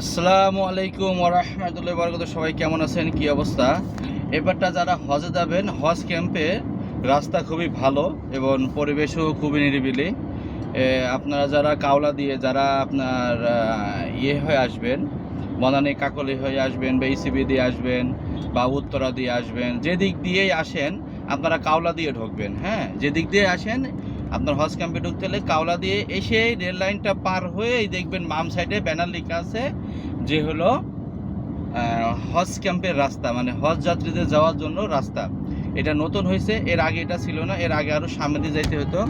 আসসালামু আলাইকুম ওয়া রাহমাতুল্লাহি ওয়া বারাকাতুহু। সবাই কেমন আছেন, কি অবস্থা? এবারটা যারা হজে যাবেন, হজ ক্যাম্পে রাস্তা খুবই ভালো এবং পরিবেশও খুবই নিরিবিলি। আপনারা যারা কাওলা দিয়ে যারা আপনার হয়ে আসবেন, বনানী কাকলি হয়ে আসবেন বা ইসিবি দিয়ে আসবেন বা উত্তরা দিয়ে আসবেন, যে দিক দিয়েই আসেন আপনারা কাওলা দিয়ে ঢুকবেন। হ্যাঁ, যে দিক দিয়ে আসেন আপনার হজ ক্যাম্পে ঢুকতে হলে কাওলা দিয়ে এসে রেল লাইনটা পার হয়েই দেখবেন বাম সাইডে ব্যানার লেখা আছে যে হলো হজ ক্যাম্পের রাস্তা, মানে হজ যাত্রীদের যাওয়ার জন্য রাস্তা। এটা নতুন হয়েছে, এর আগে এটা ছিল না, এর আগে আরও সামনে দিয়ে যাইতে হতো।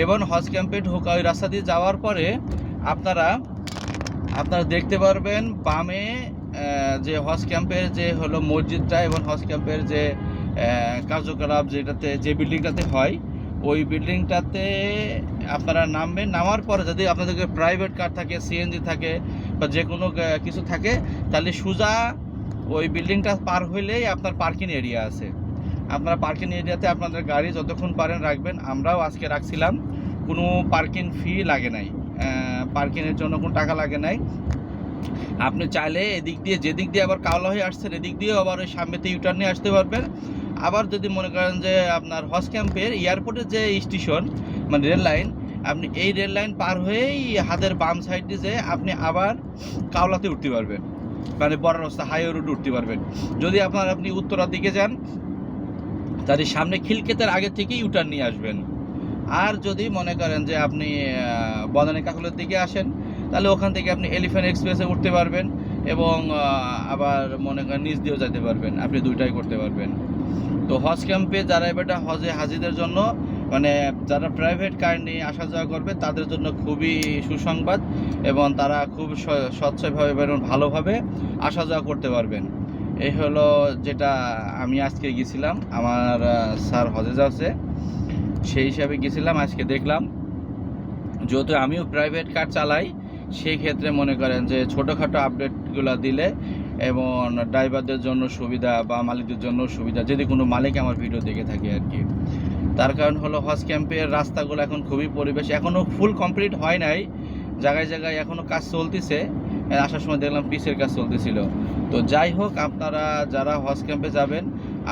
এবং হজ ক্যাম্পে ঢোকা ওই রাস্তা দিয়ে যাওয়ার পরে আপনারা দেখতে পারবেন বামে যে হজ ক্যাম্পের যে হলো মসজিদটা এবং হজ ক্যাম্পের যে কার্যকলাপ যেটাতে যে বিল্ডিংটাতে হয়, ওই বিল্ডিংটাতে আপনারা নামবেন। নামার পরে যদি আপনাদেরকে প্রাইভেট কার থাকে, সিএনজি থাকে বা যে কোনো কিছু থাকে, তাহলে সোজা ওই বিল্ডিংটা পার হইলেই আপনার পার্কিং এরিয়া আছে। আপনারা পার্কিং এরিয়াতে আপনাদের গাড়ি যতক্ষণ পারেন রাখবেন। আমরাও আজকে রাখছিলাম, কোনো পার্কিং ফি লাগে নাই, পার্কিংয়ের জন্য কোনো টাকা লাগে নাই। আপনি চাইলে এদিক দিয়ে, যেদিক দিয়ে আবার কাওলা হয়ে আসছেন এদিক দিয়েও আবার ওই সামনেতে ইউটার্ন নিয়ে আসতে পারবেন। আবার যদি মনে করেন যে আপনার হজ ক্যাম্পের এয়ারপোর্টের যে স্টেশন, মানে রেল লাইন, আপনি এই রেল লাইন পার হয়েই হাতের বাম সাইডে যে আপনি আবার কাওলাতে উঠতে পারবেন, মানে বড় রাস্তা হাইওয়ে রোডে উঠতে পারবেন। যদি আপনি উত্তরার দিকে যান তাহলে সামনে খিলক্ষেতের আগে থেকেই ইউটার্ন নিয়ে আসবেন। আর যদি মনে করেন যে আপনি বনানী কাকলের দিকে আসেন, তাহলে ওখান থেকে আপনি এলিফ্যান্ট এক্সপ্রেসে উঠতে পারবেন এবং আবার মনে করেন নিচ দিয়েও যেতে পারবেন, আপনি দুইটাই করতে পারবেন। তো হজ ক্যাম্পে যারা এবারটা হজে হাজিদের জন্য, মানে যারা প্রাইভেট কার নিয়ে আসা যাওয়া করবে তাদের জন্য খুবই সুসংবাদ, এবং তারা খুব স্বচ্ছভাবে এবং ভালোভাবে আসা যাওয়া করতে পারবেন। এই হলো যেটা আমি আজকে গেছিলাম, আমার স্যার হজে যাচ্ছে, সেই হিসাবে গেছিলাম। আজকে দেখলাম, যেহেতু আমিও প্রাইভেট কার চালাই, সেই ক্ষেত্রে মনে করেন যে ছোটোখাটো আপডেটগুলো দিলে এবং ড্রাইভারদের জন্য সুবিধা বা মালিকদের জন্য সুবিধা, যদি কোনো মালিক আমার ভিডিও দেখে থাকে আর কি। তার কারণ হলো হজ ক্যাম্পের রাস্তাগুলো এখন খুবই পরিবেশ, এখনও ফুল কমপ্লিট হয় নাই, জায়গায় জায়গায় এখনও কাজ চলতেছে। আসার সময় দেখলাম পিচের কাজ চলতেছিল। তো যাই হোক, আপনারা যারা হজ ক্যাম্পে যাবেন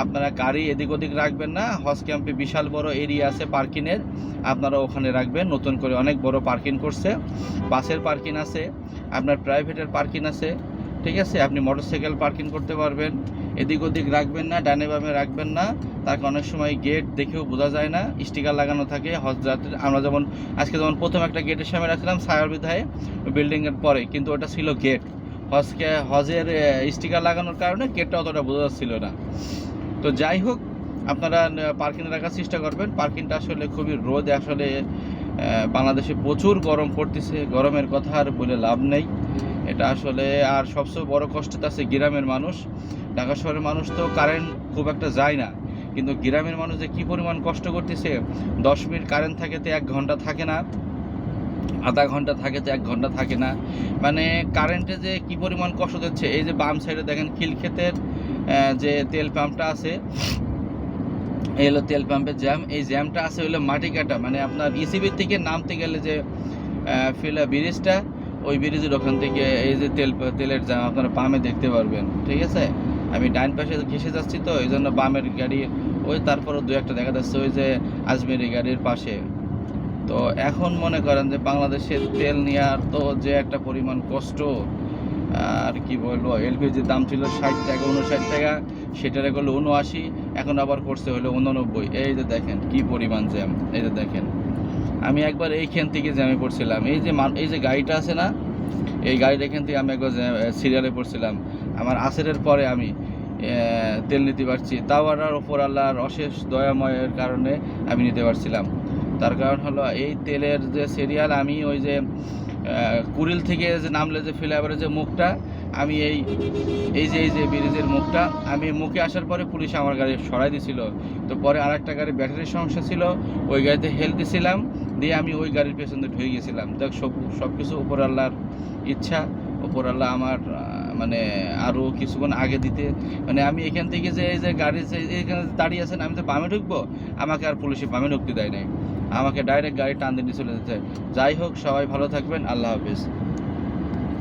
আপনারা গাড়ি এদিক ওদিক রাখবেন না। হজ ক্যাম্পে বিশাল বড় এরিয়া আছে পার্কিংয়ের, আপনারা ওখানে রাখবেন। নতুন করে অনেক বড় পার্কিং করছে, বাসের পার্কিং আছে, আপনার প্রাইভেটের পার্কিং আছে, ঠিক আছে। আপনি মোটরসাইকেল পার্কিং করতে পারবেন। এদিক ওদিক রাখবেন না, ডানে বামে রাখবেন না। তার অনেক সময় গেট দেখেও বোঝা যায় না, স্টিকার লাগানো থাকে হজ যাত্রীর। আমরা যেমন আজকে যেমন প্রথম একটা গেটের সামনে রাখছিলাম সায়ার বিধায় বিল্ডিংয়ের পরে, কিন্তু ওটা ছিল গেট। হজের স্টিকার লাগানোর কারণে গেটটা অতটা বোঝা যাচ্ছিল না। তো যাই হোক, আপনারা পার্কিংয়ে রাখার চেষ্টা করবেন। পার্কিংটা আসলে খুবই রোদ, আসলে বাংলাদেশে প্রচুর গরম পড়তেছে, গরমের কথা আর বলে লাভ নেই। এটা আসলে, আর সবচেয়ে বড় কষ্টটা আছে গ্রামের মানুষ। ঢাকা শহরের মানুষ তো কারেন্ট খুব একটা যায় না, কিন্তু গ্রামের মানুষ যে কী পরিমাণ কষ্ট করতেছে। 10 মিনিট কারেন্ট থাকে তো 1 ঘন্টা থাকে না, আধা ঘন্টা থাকে তো 1 ঘন্টা থাকে না, মানে কারেন্টে যে কী পরিমাণ কষ্ট দিচ্ছে। এই যে বাম সাইডে দেখেন খিলক্ষেতের যে তেল পাম্পটা আছে, এই হলো তেল পাম্পের জ্যাম। এই জ্যামটা আছে হলো মাটি কাটা, মানে আপনার ইসিবির থেকে নামতে গেলে যে ব্রিজটা, ওই ব্রিজের ওখান থেকে এই যে তেলের জ্যাম আপনারা বামে দেখতে পারবেন, ঠিক আছে। আমি ডাইন পাশে ঘেসে যাচ্ছি, তো এই জন্য বামের গাড়ি ওই, তারপরও দু একটা দেখা যাচ্ছে ওই যে আজমেরি গাড়ির পাশে। তো এখন মনে করেন যে বাংলাদেশের তেল নেওয়ার তো যে একটা পরিমাণ কষ্ট, আর কি বলবো। এলপিজির দাম ছিল 60 টাকা, 59 টাকা, সেটার করলো 79, এখন আবার করছে হলো 89। এই যে দেখেন কি পরিমাণ জ্যাম, এই যে দেখেন। আমি একবার এইখান থেকে জ্যামে পড়ছিলাম, এই যে গাড়িটা আছে না, এই গাড়িটা এখান থেকে আমি একবার সিরিয়ালে পড়ছিলাম। আমার আসরের পরে আমি তেল নিতে পারছি, তাও আর ওপর আল্লাহর অশেষ দয়াময়ের কারণে আমি নিতে পারছিলাম। তার কারণ হলো এই তেলের যে সিরিয়াল, আমি ওই যে কুড়িল থেকে যে নামলে যে ফ্লাইওভারের যে মুখটা, আমি এই যে ব্রিজের মুখটা, আমি মুখে আসার পরে পুলিশ আমার গাড়ি সরাই দিছিল। তো পরে আরেকটা গাড়ির ব্যাটারির সমস্যা ছিল, ওই গাড়িতে হেল্প দিছিলাম, দিয়ে আমি ওই গাড়ির পেছনে ঢুকে গেছিলাম। দেখ, সব কিছু উপর আল্লাহর ইচ্ছা। উপর আল্লাহ আমার মানে আরও কিছুক্ষণ আগে দিতে, মানে আমি এখান থেকে যে এই যে গাড়ি এখানে দাঁড়িয়ে আছেন, আমি তো বামে ঢুকবো, আমাকে আর পুলিশে বামে ঢুকতে দেয় নাই, আমাকে ডাইরেক্ট গাড়ি টান দিয়ে চলে যেতে। যাই হোক, সবাই ভালো থাকবেন, আল্লাহ হাফিজ।